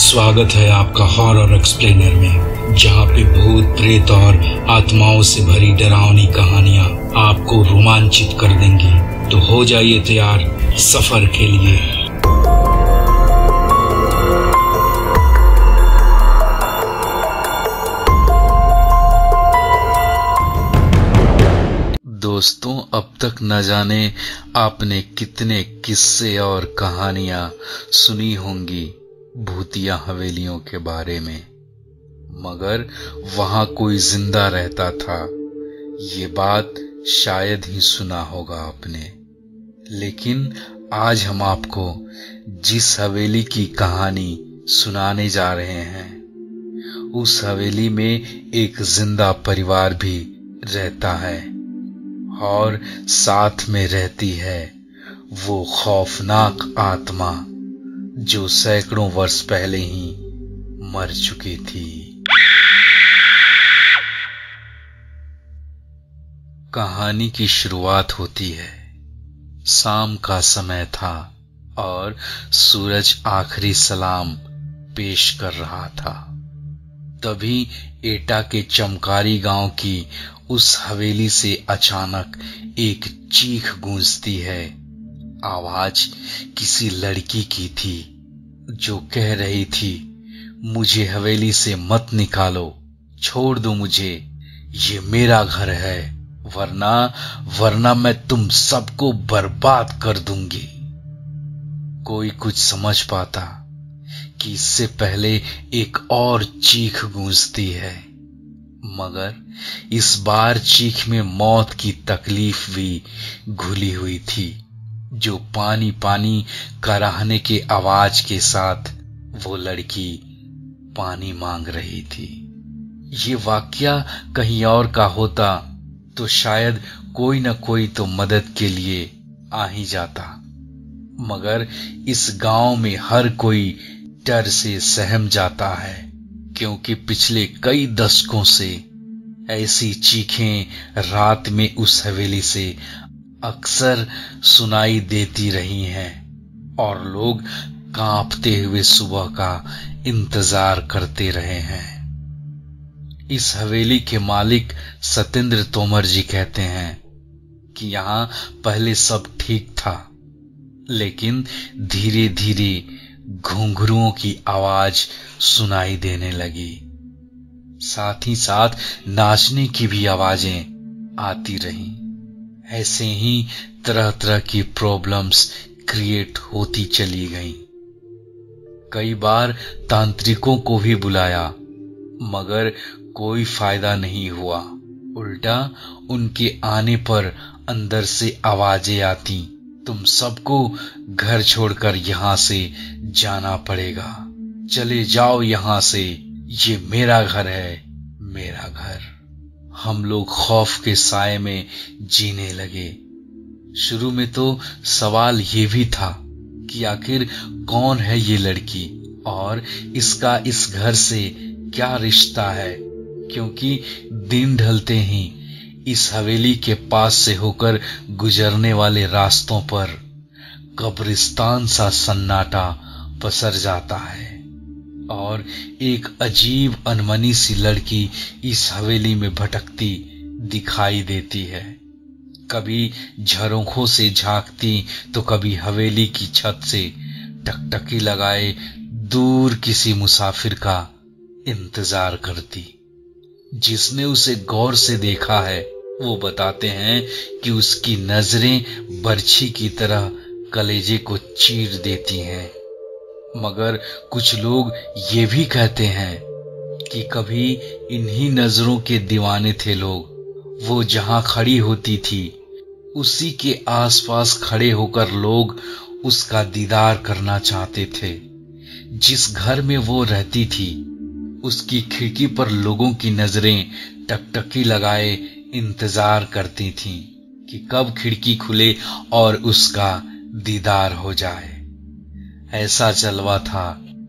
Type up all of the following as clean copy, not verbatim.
स्वागत है आपका हॉरर एक्सप्लेनर में, जहां पे भूत प्रेत और आत्माओं से भरी डरावनी कहानियां आपको रोमांचित कर देंगी। तो हो जाइए तैयार सफर के लिए। दोस्तों, अब तक न जाने आपने कितने किस्से और कहानियां सुनी होंगी भूतिया हवेलियों के बारे में, मगर वहां कोई जिंदा रहता था, ये बात शायद ही सुना होगा आपने। लेकिन आज हम आपको जिस हवेली की कहानी सुनाने जा रहे हैं, उस हवेली में एक जिंदा परिवार भी रहता है और साथ में रहती है वो खौफनाक आत्मा जो सैकड़ों वर्ष पहले ही मर चुकी थी। कहानी की शुरुआत होती है। शाम का समय था और सूरज आखिरी सलाम पेश कर रहा था। तभी एटा के चमकारी गांव की उस हवेली से अचानक एक चीख गूंजती है। आवाज किसी लड़की की थी जो कह रही थी, मुझे हवेली से मत निकालो, छोड़ दो मुझे, ये मेरा घर है, वरना मैं तुम सबको बर्बाद कर दूंगी। कोई कुछ समझ पाता कि इससे पहले एक और चीख गूंजती है, मगर इस बार चीख में मौत की तकलीफ भी घुली हुई थी, जो पानी पानी कराहने के आवाज के साथ वो लड़की पानी मांग रही थी। ये वाकया कहीं और का होता तो शायद कोई न कोई तो मदद के लिए आ ही जाता, मगर इस गांव में हर कोई डर से सहम जाता है, क्योंकि पिछले कई दशकों से ऐसी चीखें रात में उस हवेली से अक्सर सुनाई देती रही हैं और लोग कांपते हुए सुबह का इंतजार करते रहे हैं। इस हवेली के मालिक सतेंद्र तोमर जी कहते हैं कि यहां पहले सब ठीक था, लेकिन धीरे धीरे घुंघरुओं की आवाज सुनाई देने लगी। साथ ही साथ नाचने की भी आवाजें आती रहीं। ऐसे ही तरह तरह की प्रॉब्लम्स क्रिएट होती चली गईं। कई बार तांत्रिकों को भी बुलाया, मगर कोई फायदा नहीं हुआ। उल्टा उनके आने पर अंदर से आवाजें आती, तुम सबको घर छोड़कर यहां से जाना पड़ेगा, चले जाओ यहां से, ये मेरा घर है, मेरा घर। हम लोग खौफ के साए में जीने लगे। शुरू में तो सवाल ये भी था कि आखिर कौन है ये लड़की और इसका इस घर से क्या रिश्ता है, क्योंकि दिन ढलते ही इस हवेली के पास से होकर गुजरने वाले रास्तों पर कब्रिस्तान सा सन्नाटा पसर जाता है और एक अजीब अनमनी सी लड़की इस हवेली में भटकती दिखाई देती है। कभी झरोखों से झांकती तो कभी हवेली की छत से टकटकी लगाए दूर किसी मुसाफिर का इंतजार करती। जिसने उसे गौर से देखा है वो बताते हैं कि उसकी नजरें बर्छी की तरह कलेजे को चीर देती हैं। मगर कुछ लोग ये भी कहते हैं कि कभी इन्हीं नजरों के दीवाने थे लोग। वो जहां खड़ी होती थी उसी के आसपास खड़े होकर लोग उसका दीदार करना चाहते थे। जिस घर में वो रहती थी उसकी खिड़की पर लोगों की नजरें टकटकी लगाए इंतजार करती थीं कि कब खिड़की खुले और उसका दीदार हो जाए। ऐसा जलवा था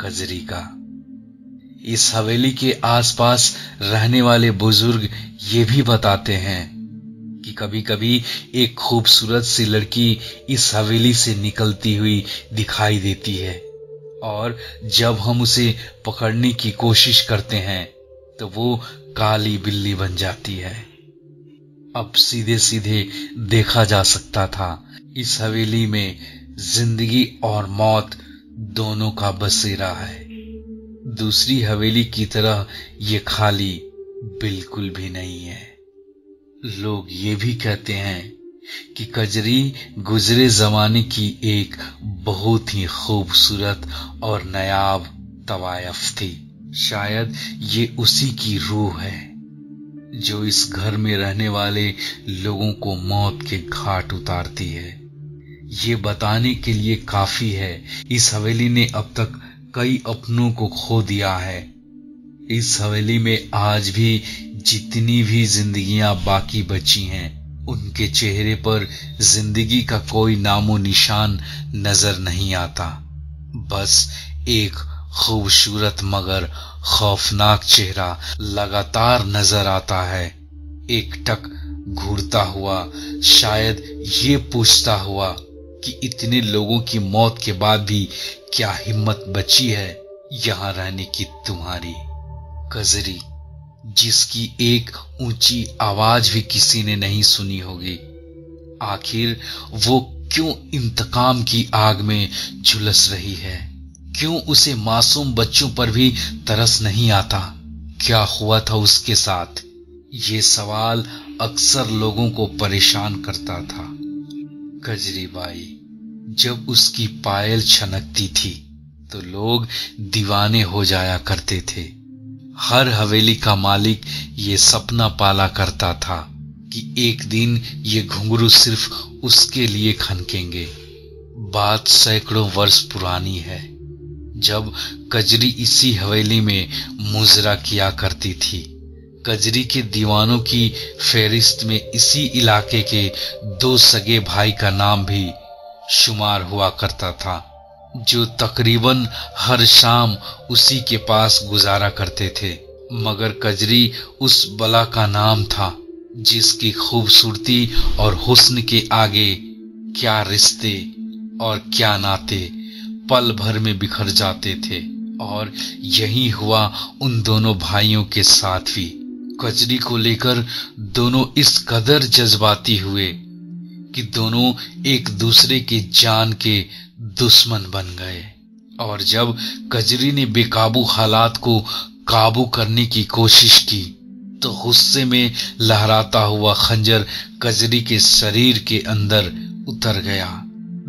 कजरी का। इस हवेली के आसपास रहने वाले बुजुर्ग ये भी बताते हैं कि कभी कभी एक खूबसूरत सी लड़की इस हवेली से निकलती हुई दिखाई देती है और जब हम उसे पकड़ने की कोशिश करते हैं तो वो काली बिल्ली बन जाती है। अब सीधे सीधे देखा जा सकता था इस हवेली में जिंदगी और मौत दोनों का बसेरा है। दूसरी हवेली की तरह ये खाली बिल्कुल भी नहीं है। लोग ये भी कहते हैं कि कजरी गुजरे जमाने की एक बहुत ही खूबसूरत और नायाब तवायफ थी। शायद ये उसी की रूह है जो इस घर में रहने वाले लोगों को मौत के घाट उतारती है। ये बताने के लिए काफी है इस हवेली ने अब तक कई अपनों को खो दिया है। इस हवेली में आज भी जितनी भी जिंदगियां बाकी बची हैं उनके चेहरे पर जिंदगी का कोई नामो निशान नजर नहीं आता। बस एक खूबसूरत मगर खौफनाक चेहरा लगातार नजर आता है, एकटक घूरता हुआ, शायद ये पूछता हुआ कि इतने लोगों की मौत के बाद भी क्या हिम्मत बची है यहां रहने की तुम्हारी। कजरी, जिसकी एक ऊंची आवाज भी किसी ने नहीं सुनी होगी, आखिर वो क्यों इंतकाम की आग में झुलस रही है? क्यों उसे मासूम बच्चों पर भी तरस नहीं आता? क्या हुआ था उसके साथ? ये सवाल अक्सर लोगों को परेशान करता था। कजरी बाई, जब उसकी पायल छनकती थी तो लोग दीवाने हो जाया करते थे। हर हवेली का मालिक ये सपना पाला करता था कि एक दिन ये घुंघरू सिर्फ उसके लिए खनकेंगे। बात सैकड़ों वर्ष पुरानी है, जब कजरी इसी हवेली में मुजरा किया करती थी। कजरी के दीवानों की फहरिस्त में इसी इलाके के 2 सगे भाई का नाम भी शुमार हुआ करता था, जो तकरीबन हर शाम उसी के पास गुजारा करते थे। मगर कजरी उस बला का नाम था जिसकी खूबसूरती और हुस्न के आगे क्या रिश्ते और क्या नाते पल भर में बिखर जाते थे। और यही हुआ उन दोनों भाइयों के साथ भी। कजरी को लेकर दोनों इस कदर जज्बाती हुए कि दोनों एक दूसरे के जान के दुश्मन बन गए। और जब कजरी ने बेकाबू हालात को काबू करने की कोशिश की तो गुस्से में लहराता हुआ खंजर कजरी के शरीर के अंदर उतर गया।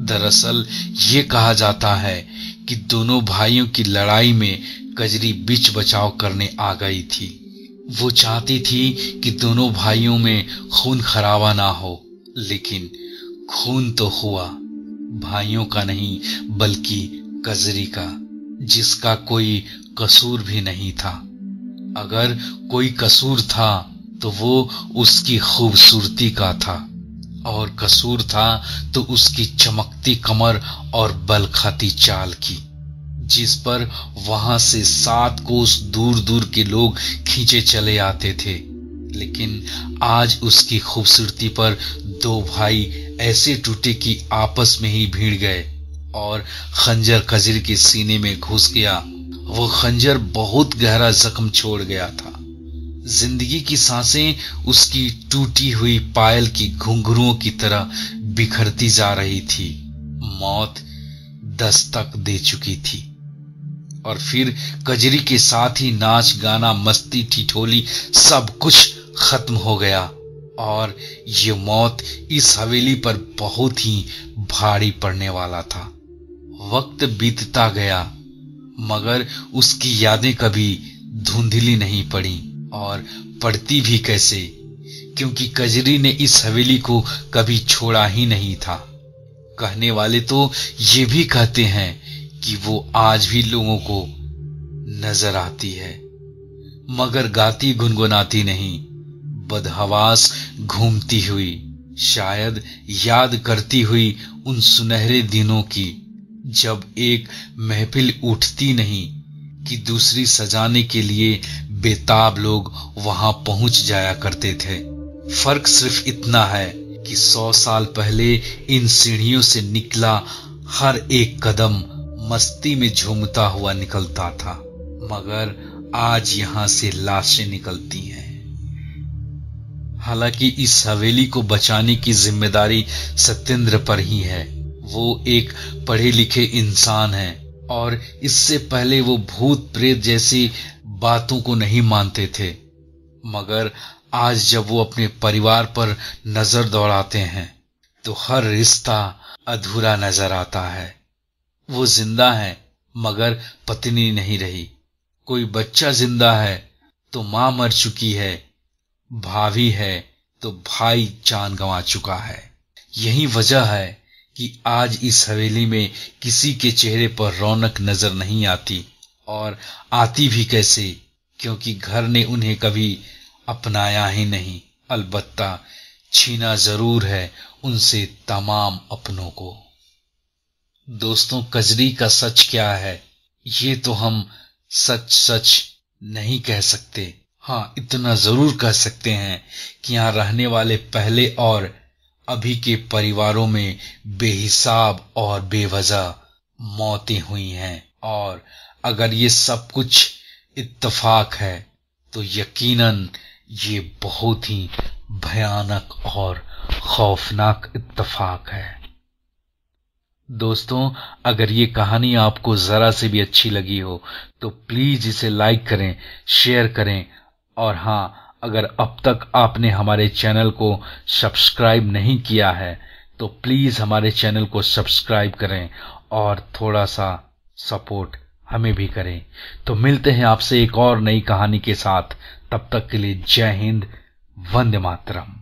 दरअसल ये कहा जाता है कि दोनों भाइयों की लड़ाई में कजरी बीच बचाव करने आ गई थी। वो चाहती थी कि दोनों भाइयों में खून खराबा ना हो, लेकिन खून तो हुआ, भाइयों का नहीं बल्कि कजरी का, जिसका कोई कसूर भी नहीं था। अगर कोई कसूर था तो वो उसकी खूबसूरती का था, और कसूर था तो उसकी चमकती कमर और बल खाती चाल की, जिस पर वहां से 7 कोस दूर दूर के लोग खींचे चले आते थे। लेकिन आज उसकी खूबसूरती पर 2 भाई ऐसे टूटे कि आपस में ही भीड़ गए और खंजर कजरी के सीने में घुस गया। वो खंजर बहुत गहरा जख्म छोड़ गया था। जिंदगी की सांसें उसकी टूटी हुई पायल की घुंघरुओं की तरह बिखरती जा रही थी। मौत दस्तक दे चुकी थी। और फिर कजरी के साथ ही नाच गाना मस्ती ठिठोली सब कुछ खत्म हो गया, और ये मौत इस हवेली पर बहुत ही भारी पड़ने वाला था। वक्त बीतता गया मगर उसकी यादें कभी धुंधली नहीं पड़ी, और पड़ती भी कैसे, क्योंकि कजरी ने इस हवेली को कभी छोड़ा ही नहीं था। कहने वाले तो ये भी कहते हैं कि वो आज भी लोगों को नजर आती है, मगर गाती गुनगुनाती नहीं, बदहवास घूमती हुई, शायद याद करती हुई उन सुनहरे दिनों की, जब एक महफिल उठती नहीं कि दूसरी सजाने के लिए बेताब लोग वहां पहुंच जाया करते थे। फर्क सिर्फ इतना है कि 100 साल पहले इन सीढ़ियों से निकला हर एक कदम मस्ती में झूमता हुआ निकलता था, मगर आज यहां से लाशें निकलती हैं। हालांकि इस हवेली को बचाने की जिम्मेदारी सत्येंद्र पर ही है। वो एक पढ़े लिखे इंसान है और इससे पहले वो भूत प्रेत जैसी बातों को नहीं मानते थे, मगर आज जब वो अपने परिवार पर नजर दौड़ाते हैं तो हर रिश्ता अधूरा नजर आता है। वो जिंदा है मगर पत्नी नहीं रही, कोई बच्चा जिंदा है तो मां मर चुकी है, भाभी है तो भाई जान गंवा चुका है। यही वजह है कि आज इस हवेली में किसी के चेहरे पर रौनक नजर नहीं आती, और आती भी कैसे, क्योंकि घर ने उन्हें कभी अपनाया ही नहीं, अलबत्ता छीना जरूर है उनसे तमाम अपनों को। दोस्तों, कजरी का सच क्या है ये तो हम सच सच नहीं कह सकते। हाँ, इतना जरूर कह सकते हैं कि यहाँ रहने वाले पहले और अभी के परिवारों में बेहिसाब और बेवजह मौतें हुई हैं, और अगर ये सब कुछ इत्तेफाक है तो यकीनन ये बहुत ही भयानक और खौफनाक इत्तेफाक है। दोस्तों, अगर ये कहानी आपको जरा से भी अच्छी लगी हो तो प्लीज इसे लाइक करें, शेयर करें, और हाँ, अगर अब तक आपने हमारे चैनल को सब्सक्राइब नहीं किया है तो प्लीज हमारे चैनल को सब्सक्राइब करें और थोड़ा सा सपोर्ट हमें भी करें। तो मिलते हैं आपसे एक और नई कहानी के साथ, तब तक के लिए जय हिंद, वंदे मातरम।